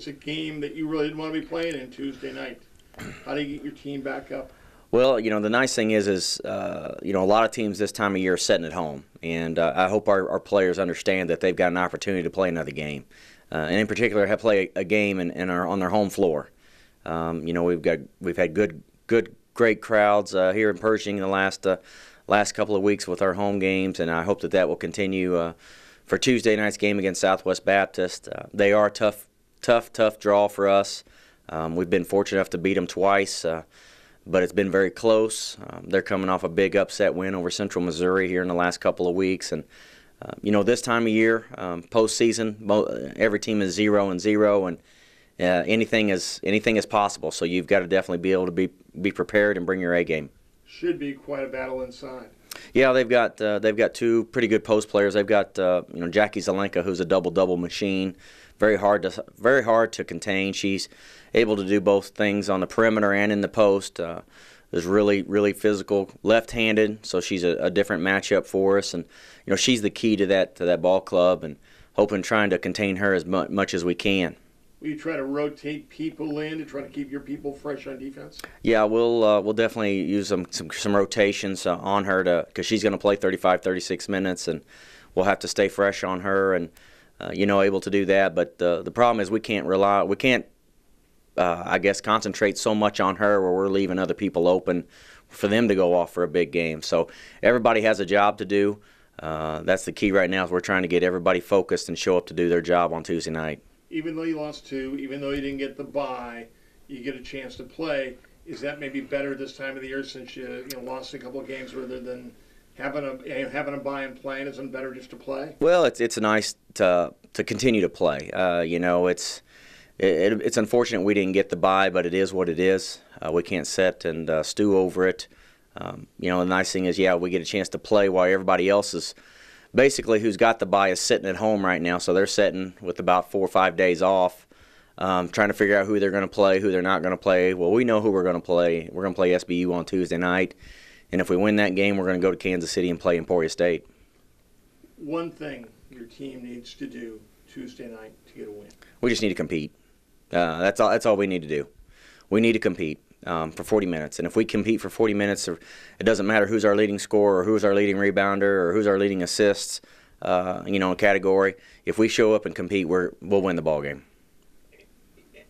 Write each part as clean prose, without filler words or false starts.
it's a game that you really didn't want to be playing in Tuesday night. How do you get your team back up? Well, the nice thing is a lot of teams this time of year are sitting at home, and I hope our players understand that they've got an opportunity to play another game, and in particular, have play a game on their home floor. We've had great crowds here in Pershing in the last couple of weeks with our home games, and I hope that will continue for Tuesday night's game against Southwest Baptist. They are a tough draw for us. We've been fortunate enough to beat them twice. But it's been very close. They're coming off a big upset win over Central Missouri here in the last couple of weeks. And, this time of year, postseason, every team is 0-0, and anything is possible. So you've got to definitely be able to be prepared and bring your A game. Should be quite a battle inside. Yeah, they've got two pretty good post players. They've got Jackie Zelenka, who's a double machine. Very hard to contain. She's able to do both things on the perimeter and in the post. Is really physical, left-handed, so she's a different matchup for us. And she's the key to that ball club, and trying to contain her as much as we can. Will you try to rotate people in to try to keep your people fresh on defense? Yeah, we'll definitely use some rotations on her because she's going to play 35-36 minutes, and we'll have to stay fresh on her and able to do that. But the problem is we can't concentrate so much on her where we're leaving other people open for them to go off for a big game. So everybody has a job to do. That's the key right now is we're trying to get everybody focused and show up to do their job on Tuesday night. Even though you lost two, even though you didn't get the bye, you get a chance to play. Is that maybe better this time of the year since you lost a couple of games rather than having a bye and playing? Isn't it better just to play? Well, it's nice to continue to play. It's unfortunate we didn't get the bye, but it is what it is. We can't sit and stew over it. The nice thing is, we get a chance to play while everybody else is basically who's got the bye is sitting at home right now. So they're sitting with about 4 or 5 days off, trying to figure out who they're going to play, who they're not going to play. Well, we know who we're going to play. We're going to play SBU on Tuesday night. And if we win that game, we're going to go to Kansas City and play Emporia State. One thing your team needs to do Tuesday night to get a win. We just need to compete. That's all we need to do. We need to compete for 40 minutes. And if we compete for 40 minutes, it doesn't matter who's our leading scorer or who's our leading rebounder or who's our leading assists, category. If we show up and compete, we'll win the ball game.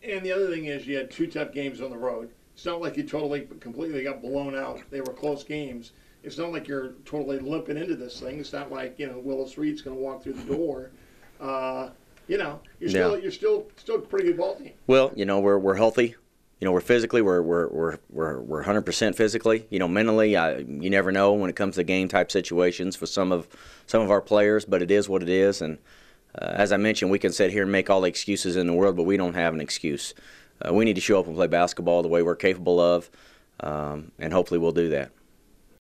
And the other thing is you had 2 tough games on the road. It's not like you completely got blown out. They were close games. It's not like you're totally limping into this thing. It's not like Willis Reed's going to walk through the door. You're still a pretty good ball team. Well, we're healthy. We're physically, we're 100% physically. Mentally, you never know when it comes to game type situations for some of our players, but it is what it is. And as I mentioned, we can sit here and make all the excuses in the world, but we don't have an excuse. We need to show up and play basketball the way we're capable of, and hopefully we'll do that.